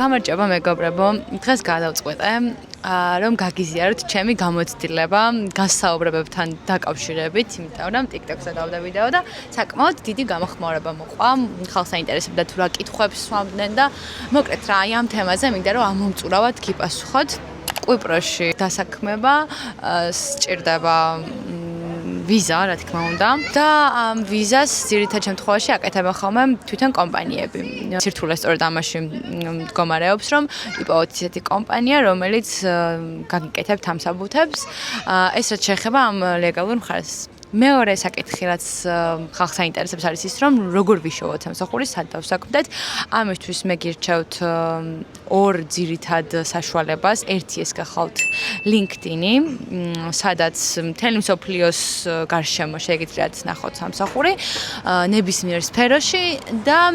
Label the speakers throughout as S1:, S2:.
S1: გამარჯობა მეგობრებო, დღეს გადავწყვეტე რომ გაგიზიაროთ ჩემი გამოცდილება გასაუბრებებთან დაკავშირებით, იმიტომ რომ TikTok-ზე დავდა ვიდეო და საკმაოდ დიდი გამოხმაურება მოყვა. ხალხს აინტერესებდა თუ რა კითხვებს სვამდნენ და მოკლედ რა აი ამ თემაზე მინდა რომ ამომწურავად გიპასუხოთ. კვიპროსში დასაქმება სჭირდება ვიზა, რა თქმა უნდა. და ამ ვიზას ძირითად შემთხვევაში აკეთებენ ხოლმე თვითონ კომპანიები. სირთულე სწორედ ამაში მდგომარეობს, რომ იპოვოთ ისეთი კომპანია, რომელიც გაგიკეთებთ ამ საბუთებს. ეს რაც შეეხება ამ ლეგალურ მხარეს. მეორე საკითხი, რაც ხალხს აინტერესებს, არის ის, რომ როგორ ვიშოვოთ სამსახური, სად დავსაქმდეთ. ამისთვის მე გირჩევთ ორ ძირითად საშუალებას. ერთი ეს გახავთ LinkedIn-ი, სადაც მთელი მსოფლიოს გარშემო შეგიძლიათ ნახოთ სამსახური ნებისმიერ სფეროში და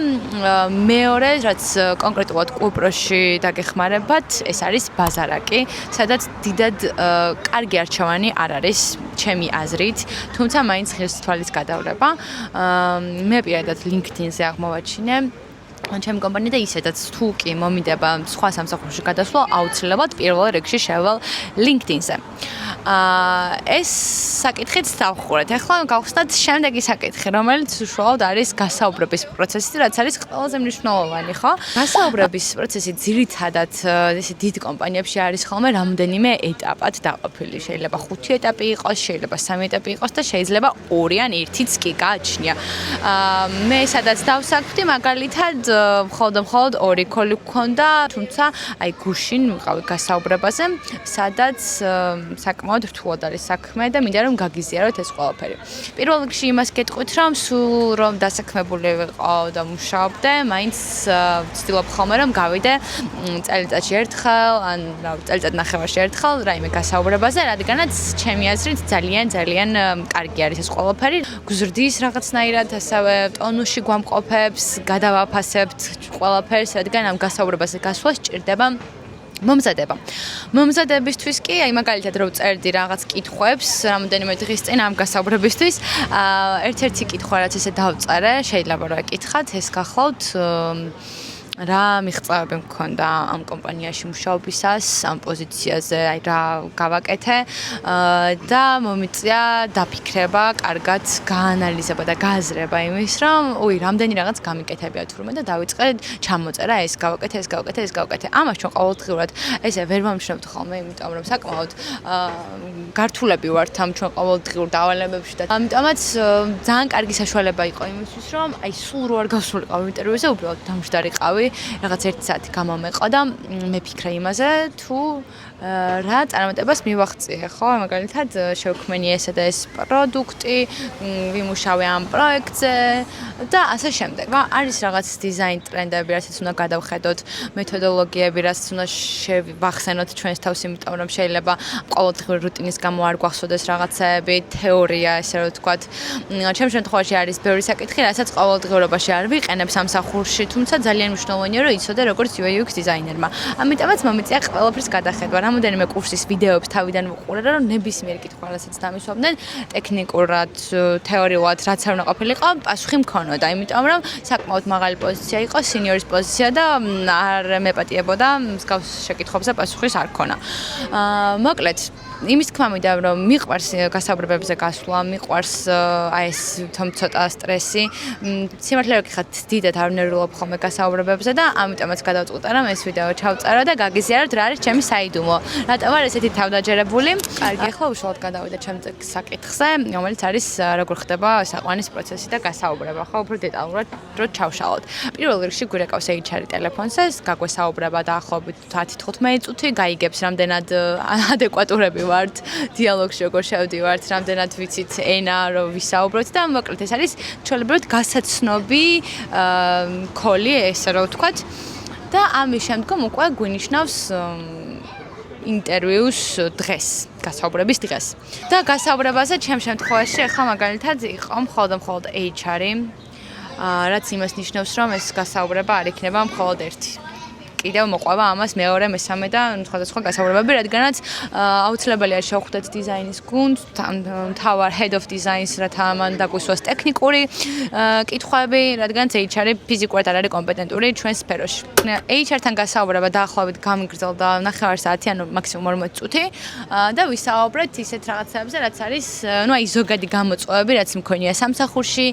S1: მეორე, რაც კონკრეტულად კვიპროსში დაგეხმარებათ, ეს არის ბაზარაკი, სადაც დიდად კარგი არჩევანი არ არის ჩემი აზრით. თუმცა მაინც ღირს თვალის გადავლება. მე პირადად LinkedIn-ზე აღმოვაჩინე ჩემი კომპანია და ისედაც თუ კი მომიდება სხვა სამსახურში გადასვლა, აუცილებლად პირველ რიგში შევალ LinkedIn-ზე. ეს საკითხიც დავხურეთ. ახლა გავხსნათ შემდეგი საკითხი, რომელიც უშუალოდ არის გასაუბრების პროცესი, რაც არის ყველაზე მნიშვნელოვანი, ხო? გასაუბრების პროცესი ძირითადად ესე დიდ კომპანიებში არის ხოლმე რამდენიმე ეტაპად დაყოფილი. შეიძლება 5 ეტაპი იყოს, შეიძლება 3 ეტაპი იყოს და შეიძლება 2 ან 1-იც კი გააჩნია. მე სადაც დავსაქმდი, მაგალითად მხოლოდ 2 ქოლი გქონდა, თუმცა აი გუშინ ვიყავი გასაუბრებაზე, სადაც საკმაოდ რთულად არის საქმე და მინდა რომ გაგიზიაროთ ეს ყველაფერი. პირველ რიგში იმას გეტყვით, რომ სულ რომ დასაქმებული ვიყო და მუშაობდე, მაინც ვცდილობ ხოლმე რომ გავიდე წელიწადში ერთხელ, ან წელიწად ნახევარში ერთხელ რაიმე გასაუბრებაზე, რადგანაც ჩემი აზრით ძალიან კარგი არის ეს ყველაფერი. გზრდის რაღაცნაირად, ასევე ტონუსში გვამყოფებს, გადავაფასებთ ყველაფერს, რადგან ამ გასაუბრებაზე გასვლა სჭირდება მომზადება. მომზადებისთვის კი, აი მაგალითად რომ წერდი რაღაც კითხვებს, რამოდენიმე დღის წინ ამ გასაუბრებისთვის, ერთ-ერთი კითხვა რაც ესე დავწერე, შეიძლება რა კითხათ, ეს გახლავთ რა მიღწევები მქონდა ამ კომპანიაში მუშაობისას, ამ პოზიციაზე, აი რა გავაკეთე და მომიწია დაფიქრება, კარგად გაანალიზება და გააზრება იმის, რომ რამდენი რაღაც გამიკეთებია თურმე და დავიწყე ჩამოწერა, ეს გავაკეთე. ამას ჩვენ ყოველდღიურად ესე ვერ ვამშრობთ ხოლმე, იმიტომ რომ საკმაოდ გართულები ვართ ამ ჩვენ ყოველდღიურ დავალებებში და ამიტომაც ძალიან კარგი საშუალება იყო იმისთვის, რომ აი სულ რო არ გავსულიყავ ინტერვიუზე, უბრალოდ დამშდარიყავი. რაღაც 1 საათი გამომეყო და მეფიქრე იმაზე თუ რა წარმატებას მივაღწიე, ხო? მაგალითად, შევქმენი ესა და ეს პროდუქტი, ვიმუშავე ამ პროექტზე და ასე შემდეგ. არის რაღაც დიზაინ ტრენდები, რასაც უნდა გადავხედოთ, მეთოდოლოგიები, რასაც უნდა შევახსენოთ ჩვენს თავს, იმიტომ რომ შეიძლება ყოველდღიური რუტინის გამო არ გვახსოვდეს რაღაცაები, თეორია, ესე რომ ვთქვათ. ჩემ შემთხვევაში არის ბევრი საკითხი, რასაც ყოველდღიურობაში არ ვიყენებ სამსახურში, თუმცა ძალიან მნიშვნელოვანია, რომ იცოდე როგორც UX დიზაინერმა. ამიტომაც მომიწია ყველაფრის გადახედვა. რამოდენიმე კურსის ვიდეოებს თავიდან ვუყურე, რომ ნებისმიერ კითხვა, რასაც დამისვამდნენ, ტექნიკურად, თეორიულად, რაც არ უნდა ყოფილიყო, პასუხი მქონოდა. იმიტომ რომ საკმაოდ მაღალი პოზიცია იყო, სინიორის პოზიცია და არ მეპატიებოდა მსგავს შეკითხვებზე პასუხის არ ქონა. მოკლედ იმის თქმა მინდა რომ მიყვარს გასაუბრებებზე გასვლა, მიყვარს აი ეს ცოტა სტრესი. სიმართლე ვგიხართ, დიდად არ ვნერვულობ ხოლმე გასაუბრებებზე და ამიტომაც გადავწყვიტე რომ ეს ვიდეო ჩავწერო და გაგიზიაროთ რა არის ჩემი საიდუმლო. რატომ არ ესეთი თავდაჯერებული? კარგი, ახლა უშუალოდ გადავიდე ჩემს საკითხზე, რომელიც არის როგორ ხდება საყვანის პროცესი და გასაუბრება, ხო, უფრო დეტალურად რო ჩავშალოთ. პირველ რიგში გვირეკავს HR ტელეფონზე, გაგვესაუბრება დაახლოებით 10-15 წუთი, გაიგებს რამდენად ადეკვატურები ვართ, დიალოგში როგორ შევდივართ, რამდენად ვიცით ენა, რომ ვისაუბროთ და მოკლედ ეს არის ჩვეულებრივად გასაცნობი ქოლი, ესე რომ ვთქვათ. და ამის შემდგომ უკვე გვინიშნავს ინტერვიუს დღეს, გასაუბრების დღეს. და გასაუბრებაზე ჩემ შემთხვევაში ახლა მაგალითად იყო მხოლოდ HR-ი, რაც იმას ნიშნავს, რომ ეს გასაუბრება არ იქნება მხოლოდ ერთი. კიდევ მოყვება ამას მეორე, მესამე და სხვადასხვა გასაუბრებები, რადგანაც აუცილებელია შევხვდეთ დიზაინის გუნდს, მთავარ head of designs, რათა ამან დაგვისვას ტექნიკური კითხვები, რადგანაც HR-ი ფიზიკურად არ არის კომპეტენტური ჩვენ სფეროში. HR-თან გასაუბრება დაახლოებით გამიგრძელდა 9 საათი, ანუ მაქსიმუმ 40 წუთი და ვისაუბრეთ ისეთ რაღაცებზე, რაც არის, აი ზოგადი გამოწვევები, რაც მქონია სამსახურში,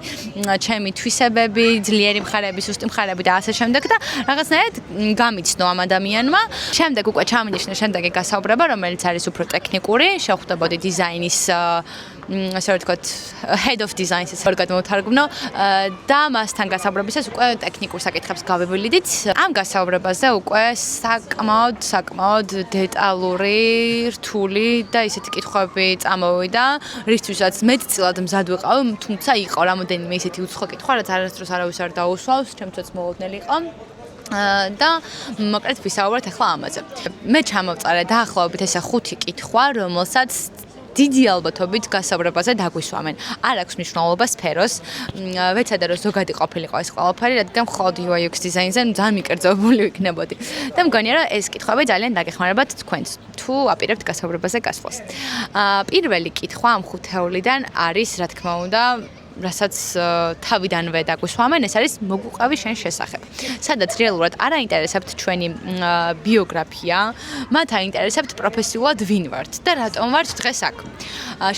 S1: ჩემი თვისებები, ძლიერი მხარეები, სუსტი მხარეები და ასე შემდეგ და რაღაცნაირად გამიცნო ამ ადამიანმა. შემდეგ უკვე ჩამინიშნა შემდეგი გასაუბრება, რომელიც არის უფრო ტექნიკური, შევხვდებოდი დიზაინის ასე ვთქვათ, head of designs ეს როგორ გადმოვთარგმნო და მასთან გასაუბრებისას უკვე ტექნიკურ საკითხებს გავებილდით. ამ გასაუბრებაზე უკვე საკმაოდ დეტალური, რთული და ისეთი კითხვები წამოვიდა, რისთვისაც მეტწილად მზად ვიყავ, თუმცა იყო რამოდენიმე ისეთი უცხო კითხვა, რაც არასდროს არავის არ დაუსვავს, ჩემთვისაც მოულოდნელი იყო. და მოკლედ ვისაუბრეთ ახლა ამაზე. მე ჩამოვწარე დაახლოებით ესე 5 კითხვა, რომელსაც დიდი ალბათობით გასაუბრებაზე დაგვისვამენ. არ აქვს მნიშვნელობა სფეროს. ვეცადე რომ ზოგადი ყოფილიყო ეს ყველაფერი, რადგან მხოლოდ UI UX დიზაინზე ძალიან მიკერძებული ვიქნებოდი. და მგონია რომ ეს კითხვები ძალიან დაგეხმარებათ თქვენს, თუ აპირებთ გასაუბრებაზე გასვლას. პირველი კითხვა ამ 5-ეულიდან არის, რა თქმა უნდა, რასაც თავიდანვე დაგვისვამენ, ეს არის მოგვუყავი შენ შესახებ. სადაც რეალურად არ აინტერესებთ ჩვენი ბიოგრაფია, მათ აინტერესებთ პროფესიულად ვინ ვართ და რატომ ვართ დღეს აქ.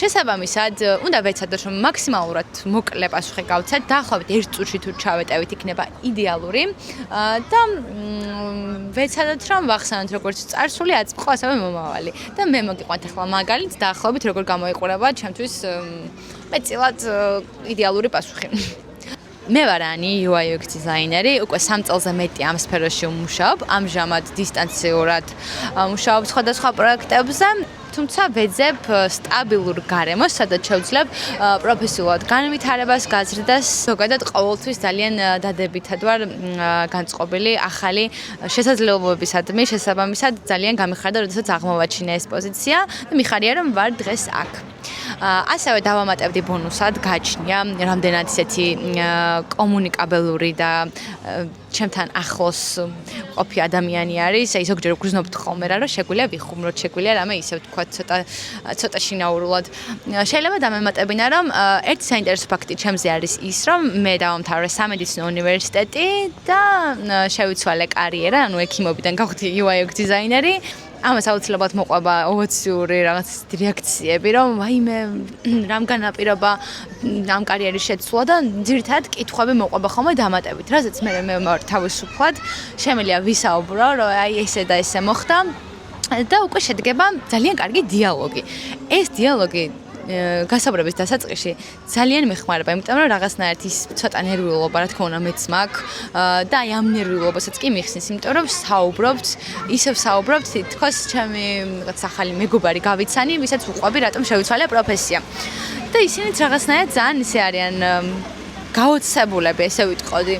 S1: შესაბამისად, უნდა ვეცადოთ, რომ მაქსიმალურად მოკლე პასუხი გავცეთ, დაახლოებით 1 წუთში თუ ჩავეტევით, იქნება იდეალური და ვეცადოთ, რომ ვახსენოთ როგორც წარსული, აწმყო, ასევე მომავალი. და მე მოგიყვანთ ახლა მაგალით, დაახლოებით როგორ გამოიყურება ჩემთვის მეტწილად იდეალური პასუხი. მე ვარ ანი, UI UX დიზაინერი, უკვე 3 წელზე მეტი ამ სფეროში ვმუშაობ, ამჟამად დისტანციურად ვმუშაობ სხვადასხვა პროექტებზე. თუმცა ვეძებ სტაბილურ გარემოს, სადაც შევძლებ პროფესიულად განვითარებას, გაზრდას, ზოგადად ყოველთვის ძალიან დადებითად ვარ განწყობილი ახალი შესაძლებლობებისადმი, შესაბამისად ძალიან გამიხარდა, როდესაც აღმოვაჩინე ეს პოზიცია და მიხარია რომ ვარ დღეს აქ. ასევე დავამატებდი ბონუსად, გაჩნია რამდენად ისეთი კომუნიკაბელური და ჩემთან ახლოს ყოფი ადამიანი არის, აი ზოგჯერ ვგრძნობთ ხოლმე რა, რომ შეგვიძლია ვიხუმროთ, შეგვიძლია რამე ისე ვთქვათ, ცოტა შინაურულად. შეიძლება დამემატებინა, რომ ერთი საინტერესო ფაქტი ჩემზე არის ის, რომ მე დავამთავრე სამედიცინო უნივერსიტეტი და შევიცვალე კარიერა, ანუ ექიმობიდან გავხდი UI UX დიზაინერი. ამას აუცილებლად მოყვება ოვაციური რაღაც რეაქციები, რომ ვაიმე რამ განაპირობა ამ კარიერის შეცვლა და ძირითადად კითხვები მოყვება ხოლმე დამატებით, რასაც მე თავისუფლად შემიძლია ვისაუბრო, რომ აი ესე და ესე მოხდა და უკვე შედგება ძალიან კარგი დიალოგი. ეს დიალოგი გასაუბრების დასაწყისში ძალიან მეხმარება, იმიტომ რომ რაღაცნაირად ის ცოტა ნერვიულობა, რა თქმა უნდა, მეც მაქვს და აი ამ ნერვიულობასაც კი მიხსნის, იმიტომ რომ ისევ საუბრობთ, თქოს ჩემი რაღაც ახალი მეგობარი გავიცანი, ვისაც ვუყვები, რატომ შევიცვალე პროფესია. და ისინიც რაღაცნაირად ძალიან ისე არიან გაოცებულები, ესე ვიტყოდი.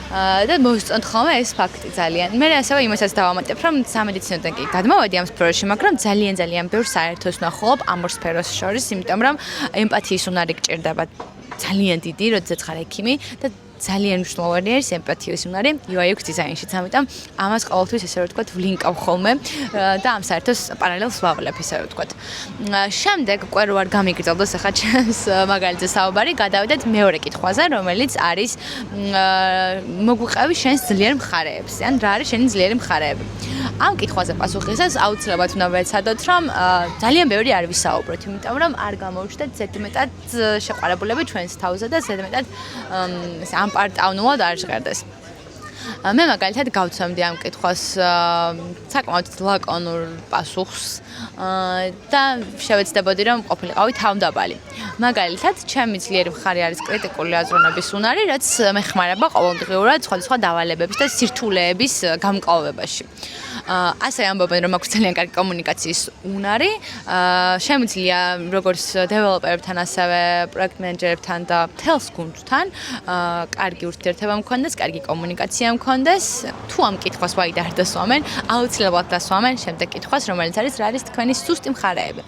S1: და მოსწონთ ხოლმე ეს ფაქტი ძალიან. მე ასევე იმასაც დავამატებ, რომ სამედიცინოდან კი გადმოვედი ამ სფეროში, მაგრამ ძალიან ბევრ საერთოს ვნახულობ ამ ორ სფეროს შორის, იმიტომ რომ ემპათიის უნარი გჭირდება ძალიან დიდი, როდესაც ხარ ექიმი და ძალიან მნიშვნელოვანი არის ემპათიის უნარი UI UX დიზაინშიც, ამიტომ ამას ყოველთვის ესე ვთქვათ ვლინკავ ხოლმე და ამ საერთოს პარალელს ვავლებ, ესე ვთქვათ. შემდეგ უკვე რო არ გამიგრძელდეს ახლა ჩემს მაგალითზე საუბარი, გადავიდეთ მეორე კითხვაზე, რომელიც არის მოგვიყევი შენს ძლიერ მხარეებზე, ან რა არის შენი ძლიერი მხარეები. ამ კითხვაზე პასუხისას აუცილებლად უნდა ვეცადოთ, რომ ძალიან ბევრი არ ვისაუბროთ, იმიტომ რომ არ გამოვჩნდეთ ზედმეტად შეყვარებულები ჩვენს თავზე და ზედმეტად ამ პარტავნულად არ ჟღერდეს. მე მაგალითად გავცემდი ამ კითხვას საკმაოდ ლაკონურ პასუხს და შევეცდებოდი რომ ყოფილიყავი თავმდაბალი. მაგალითად, ჩემი ძლიერი მხარე არის კრიტიკული აზროვნების უნარი, რაც მეხმარება ყოველდღიურად სხვადასხვა დავალებების და სირთულეების გამკლავებაში. ასე ამბობენ, რომ აქვს ძალიან კარგი კომუნიკაციის უნარი. შემიძლია როგორც დეველოპერებთან, ასევე პროექტ მენეჯერებთან და მთელს გუნდთან კარგი ურთიერთობა მქონდეს, კარგი კომუნიკაცია მქონდეს. თუ ამ კითხვას ვაიდ არ დასვამენ, აუცილებლად დასვამენ შემდეგ კითხვას, რომელიც არის რა არის თქვენი სუსტი მხარეები.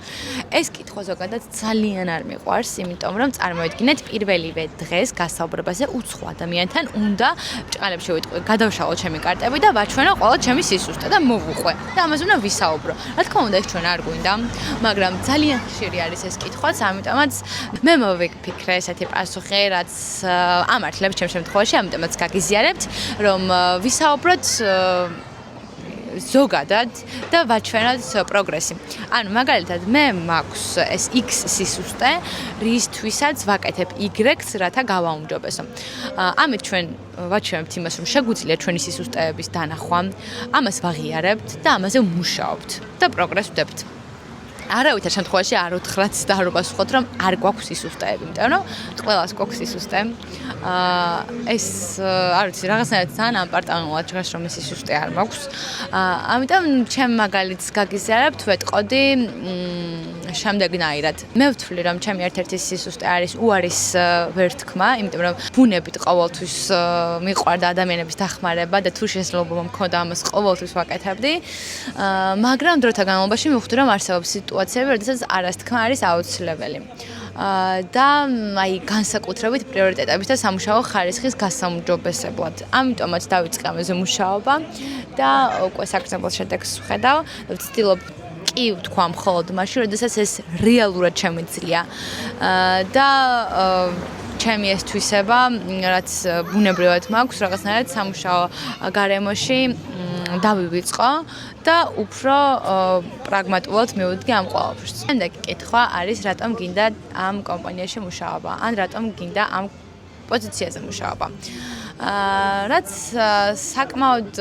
S1: ეს კითხვა ზოგადად ძალიან არ მიყვარს, იმიტომ რომ წარმოვიდგინეთ პირველივე დღეს გასაუბრებაზე უცხო ადამიანთან უნდა ბრჭყალებში ვიტყვი, გადავშალო ჩემი კარტები და ვაჩვენო ყველა ჩემი სისუსტე და მოვუყვე. და ამაზე უნდა ვისაუბრო. რა თქმა უნდა, ეს ჩვენ არ გვინდა, მაგრამ ძალიან ხშირი არის ეს კითხვაც, ამიტომაც მე მოვიფიქრე ესეთი პასუხი, რაც ამართლებს ჩემ შემთხვევაში, ამიტომაც გაგიზიარებთ, რომ ვისაუბროთ ზოგადად და ვაჩვენოთ პროგრესი. ანუ მაგალითად მე მაქვს ეს X სისუსტე, რისთვისაც ვაკეთებ Y-ს, რათა გავაუმჯობესო. ამით ჩვენ ვაჩვენებთ იმას, რომ შეგვიძლია ჩვენი სისუსტეების დანახვა, ამას ვაღიარებთ და ამაზე ვმუშაობთ და პროგრესს ვდებთ. არავითარ შემთხვევაში არ უთხრათ და არ უპასუხოთ, რომ არ გვაქვს სისუსტეები, იმიტომ რომ ყველას გვაქვს სისუსტე. ეს არ ვიცი, რაღაცნაირად თან ამპარტანულად ჟღერს, რომ ეს სისუსტე არ მაქვს. ამიტომ ჩემ მაგალითს გაგიზიარებთ, ვეტყოდი შემდეგნაირად. მე ვთვლი, რომ ჩემი ერთ-ერთი სისუსტე არის უარის ვერთქმა, იმიტომ რომ ბუნებით ყოველთვის მიყვარდა ადამიანების დახმარება და თუ შესაძლებლობა მქონდა ამას ყოველთვის ვაკეთებდი. მაგრამ დროთა განმავლობაში მივხვდი, რომ არსებობს სიტუაციები, როდესაც არასთქმა არის აუცილებელი. და აი განსაკუთრებით პრიორიტეტების და სამუშაო ხარისხის გასაუმჯობესებლად. ამიტომაც დავიწყე ამაზე მუშაობა და უკვე საკრძალულ შედეგს ვხედავ. ვცდილობ კი ვთქვა მხოლოდ მაშინ, როდესაც ეს რეალურად შემიძლია. და ჩემი ეს თვისება, რაც ბუნებრივად მაქვს, რაღაცნაირად სამუშაო გარემოში დავივიწყო და უფრო პრაგმატულად მივუდგე ამ ყველაფერს. შემდეგი კითხვა არის, რატომ გინდა ამ კომპანიაში მუშაობა, ან რატომ გინდა ამ პოზიციაზე მუშაობა. რაც საკმაოდ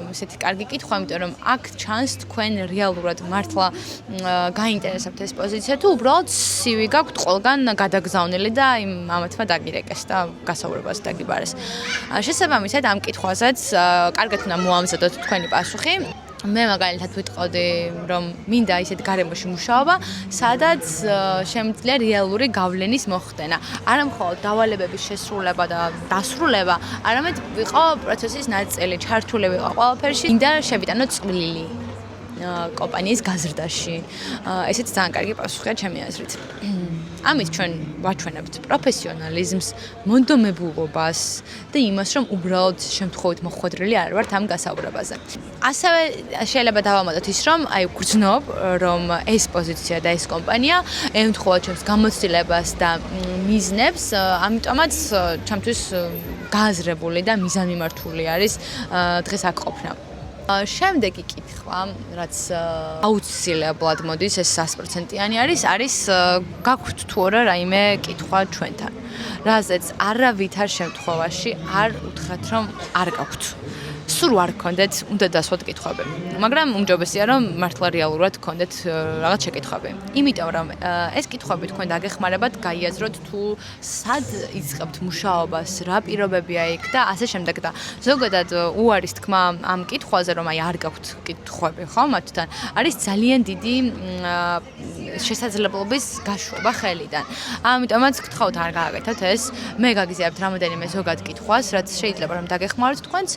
S1: ესეთი კარგი კითხვა, იმიტომ რომ აქ ჩანს თქვენ რეალურად მართლა გაინტერესებთ ეს პოზიცია თუ უბრალოდ CV გაქვთ ყველგან გადაგზავნილი და იმ ამათმა დაგირეკეს და გასაუბრებას დაგიბარეს. შესაბამისად ამ კითხვაზეც კარგად უნდა მოამზადოთ თქვენი პასუხი. მე მაგალითად ვიტყოდი, რომ მინდა ისეთ გარემოში მუშაობა, სადაც შემიძლია რეალური გავლენის მოხდენა. არა მხოლოდ დავალებების შესრულება და დასრულება, არამედ ვიყო პროცესის ნაწილი, ჩართული ვიყო ყველაფერში, მინდა შევიტანო წვლილი კომპანიის გაზრდაში. ესეც ძალიან კარგი პასუხია ჩემი აზრით. ამით ჩვენ ვაჩვენებთ პროფესიონალიზმს, მონდომებულობას და იმას, რომ უბრალოდ შემთხვევით მოხვედრილი არ ვართ ამ გასაუბრებაზე. ასევე შეიძლება დავამატოთ ის, რომ აი ვგრძნობ, რომ ეს პოზიცია და ეს კომპანია ემთხვევა ჩემს გამოცდილებას და მიზნებს, ამიტომაც ჩემთვის გააზრებული და მიზანმიმართული არის დღეს აქ ყოფნა. შემდეგი კითხვა, რაც აუცილებლად მოდის, ეს 100%-იანი არის გაქვთ თუ არა რაიმე კითხვა ჩვენთან. რაზეც არავითარ შემთხვევაში არ უთხრათ, რომ არ გაქვთ. სულ არ გქონდეთ, უნდა დასვათ კითხვები. მაგრამ უმჯობესია, რომ მართლა რეალურად გქონდეთ რაღაც შეკითხვები. იმიტომ რომ ეს კითხვები თქვენ დაგეხმარებათ, გაიაზროთ თუ სად იწყებთ მუშაობას, რა პირობებია იქ და ასე შემდეგ და ზოგადად უარის თქმა ამ კითხვაზე, რომ აი არ გაქვთ კითხვები, ხო, მათთან, არის ძალიან დიდი შესაძლებლობის გაშვება ხელიდან. ამიტომაც გთხოვთ არ გააკეთოთ ეს. მე გაგიზიარებთ რამოდენიმე ზოგად კითხვას, რაც შეიძლება რომ დაგეხმაროთ თქვენს.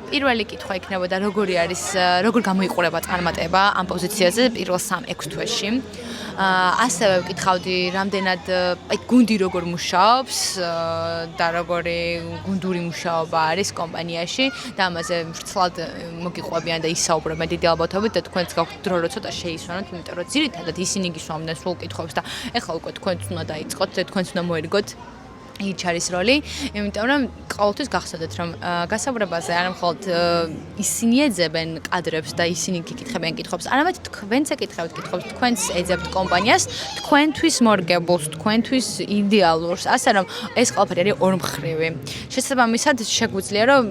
S1: პირველი კითხვა იქნებოდა როგორ გამოიყურება წარმატება ამ პოზიციაზე პირველ 3-6 თვეში. ასევე ვკითხავდი რამდენად აი გუნდი როგორ მუშაობს და როგორი გუნდური მუშაობა არის კომპანიაში და ამაზე ვრცლად მოგიყვებიან და ისაუბრებენ დიდი ალბათობით და თქვენც გაქვთ დრო რომ ცოტა შეისვანოთ, იმიტომ რომ ძირითადად ისინი გისვამდნენ სულ კითხვებს და ეხლა უკვე თქვენც უნდა დაიწყოთ და თქვენც უნდა მოერგოთ HR-ის როლი, იმიტომ რომ ყოველთვის გახსოვდეთ, რომ გასაუბრებაზე არა მხოლოდ ისინი ეძებენ კადრებს და ისინი გიკითხებიან კითხვებს, არამედ თქვენც ეკითხებთ კითხვებს, თქვენც ეძებთ კომპანიას, თქვენთვის მორგებულს, თქვენთვის იდეალურს, ასე რომ ეს ყველაფერი არის ორმხრივი. შესაბამისად, შეგვიძლია რომ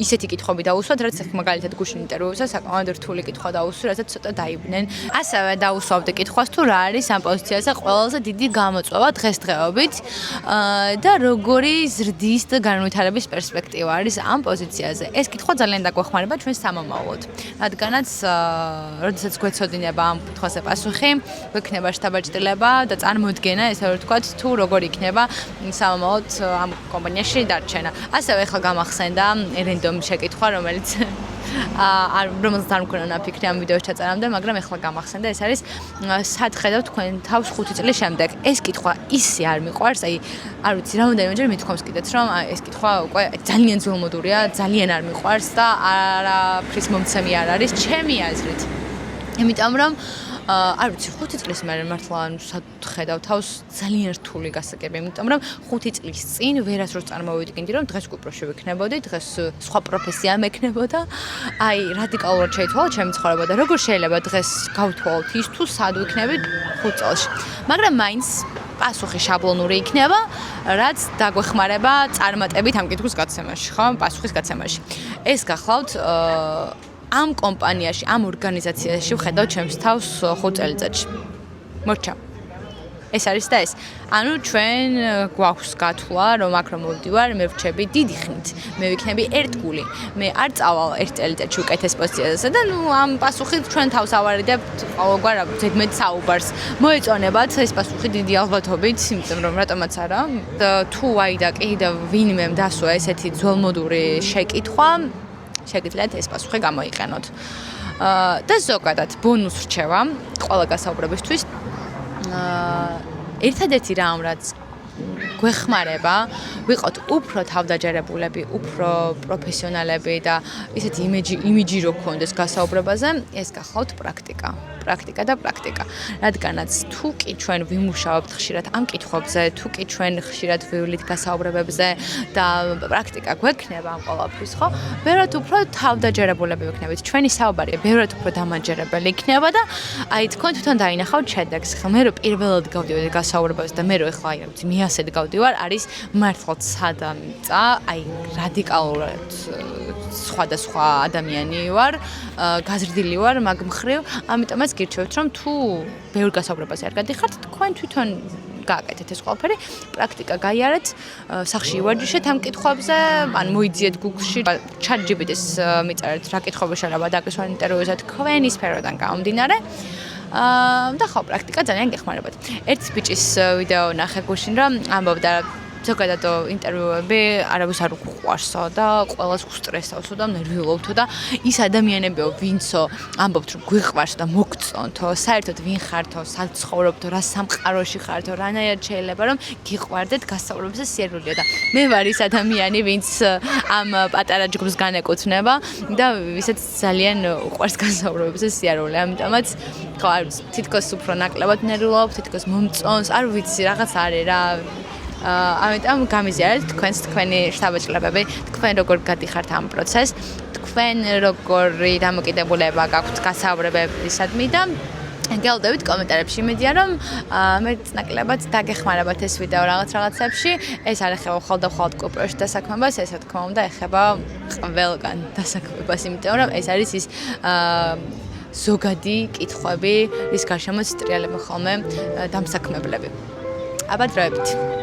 S1: ისეთი კითხვები დაუსვათ, რაც მაგალითად გუშინ ინტერვიუზე საკმაოდ რთული კითხვა დაუსვი, რასაც ცოტა დაიბნენ. ასევე დაუსვავდი კითხვას თუ რა არის ამ პოზიციაზე ყველაზე დიდი გამოწვევა დღესდღეობით და როგორი ზრდის და განვითარების პერსპექტივა არის ამ პოზიციაზე. ეს კითხვა ძალიან დაგვეხმარება ჩვენ სამომავლოდ. რადგანაც როდესაც გვეცოდინება ამ კითხვაზე პასუხი, გვექნება შთაბეჭდილება და წარმოდგენა, ესე რომ ვთქვათ, თუ როგორ იქნება სამომავლოდ ამ კომპანიაში დარჩენა. ასევე ახლა გამახსენდა რენდომ შეკითხვა, რომელიც რომელზეც არ მქონდა ნაფიქრი ამ ვიდეოს ჩაწერამდე, მაგრამ ახლა გამახსენდა, ეს არის სად ხედავთ თქვენ თავს 5 წლის შემდეგ. ეს კითხვა ისე არ მიყვარს, არ ვიცი, რამდენიმეჯერ მithქვამს კიდეც, რომ ეს კითხვა უკვე ძალიან ძველმოდურია, ძალიან არ მიყვარს და არაფრის მომცემი არ არის ჩემი აზრით. იმიტომ რომ არ ვიცი 5 წლის მერე მართლა ხედავ თავს ძალიან რთული გასაგები, იმიტომ რომ 5 წლის წინ ვერასდროს წარმოვიდგინდი, რომ დღეს კვიპროსში ვიქნებოდი, დღეს სხვა პროფესია მექნებოდა. რადიკალურად შეიცვალა ჩემი ცხოვრება და როგორ შეიძლება დღეს გავთვალოთ ის თუ სად ვიქნები 5 წელში. მაგრამ მაინც პასუხი შაბლონური იქნება, რაც დაგვეხმარება წარმატებით ამ კითხვის გაცემაში, ხო? პასუხის გაცემაში. ეს გახლავთ ამ კომპანიაში, ამ ორგანიზაციაში ვხედავ ჩემს თავს 5 წელიწადში. მორჩა. ეს არის და ეს. ანუ ჩვენ გვაქვს გათვლა, რომ აქ რომ მოვდივარ, მე ვრჩები დიდი ხნით. მე ვიქნები ერთგული. მე არ წავალ 1 წელიწადში უკეთეს პოზიციაზე და ამ პასუხით ჩვენ თავს ავარიდებთ ყოველგვარ ზედმეტ საუბარს. მოეწონებათ ეს პასუხი დიდი ალბათობით, იმიტომ რომ რატომაც არა. თუ და კიდევ ვინმემ დასვა ესეთი ძველმოდური შეკითხვა, შეგიძლიათ ეს პასუხი გამოიყენოთ. და ზოგადად ბონუს რჩევა ყველა გასაუბრებისთვის. ერთადერთი რამ რაც გვეხმარება, ვიყოთ უფრო თავდაჯერებულები, უფრო პროფესიონალები და ისეთი იმიჯი რო გქონდეს გასაუბრებაზე, ეს გახლავთ პრაქტიკა. რადგანაც თუ კი ჩვენ ვიმუშაობთ ხშირად ამ კითხვებზე, თუ კი ჩვენ ხშირად ვივლით გასაუბრებებზე და პრაქტიკა გვექნება ამ ყველაფრის, ხო? ბევრად უფრო თავდაჯერებულები ვიქნებით. ჩვენი საუბარი ბევრად უფრო დამაჯერებელი იქნება და თქვენ თვითონ დაინახავთ შედეგს. მე რო პირველად გავდივარ გასაუბრებაზე და მე რო ახლა მიასედ გავდივარ, არის მართლაც სადამიწა, რადიკალურად სხვადასხვა ადამიანი ვარ, გაზრდილი ვარ მაგ მხრივ, ამიტომაც გირჩევთ, რომ თუ ბევრ გასაუბრებაზე არ გადიხართ, თქვენ თვითონ გააკეთეთ ეს ყველაფერი, პრაქტიკა გაიარეთ, სახში ივარჯიშეთ ამ კითხვებზე, ან მოიძიეთ Google-ში, ChatGPT-ს მიწერეთ, რა კითხვები შეიძლება დაგესვან ინტერვიუზე თქვენი სფეროდან გამომდინარე. და ხო, პრაქტიკა ძალიან გეხმარებათ. ერთ ბიჭის ვიდეო ნახე გუშინ, რომ ამბობდა ზოგადად ინტერვიუები არავის არ უყვარსო და ყველას უსტრესავსო და ნერვიულობთო და ის ადამიანებიო, ვინცო ამბობთ, რომ გვიყვარს და მოგწონთო, საერთოდ ვინ ხართო, სად ცხოვრობთო, რა სამყაროში ხართო, რანაირად შეიძლება რომ გიყვარდეთ გასაუბრებებზე სიარულიო და მე ვარ ის ადამიანი, ვინც ამ პატარა ჯგუფს განეკუთვნება და ვისაც ძალიან უყვარს გასაუბრებებზე სიარული. ამიტომაც ხო, არ ვიცი, თითქოს უფრო ნაკლებად ნერვიულობ, თითქოს მომწონს, არ ვიცი, რაღაც არის რა. ამიტომ გამიზიარეთ თქვენი შთაბეჭდილებები, თქვენ როგორ გადიხართ ამ პროცესს, თქვენ როგორი დამოკიდებულება გაქვთ გასაუბრებებისადმი და გელოდებით კომენტარებში. მედია რომ მეც ნაკლებად დაგეხმარებათ ეს ვიდეო რაღაცებში. ეს არ ეხება მხოლოდ კვიპროსში დასაქმებას, ეს რა თქმა უნდა ეხება ყველგან დასაქმებას, იმიტომ რომ ეს არის ის ზოგადი კითხვები, რის გარშემოც ტრიალებენ ხოლმე დამსაქმებლები. აბა დროებით.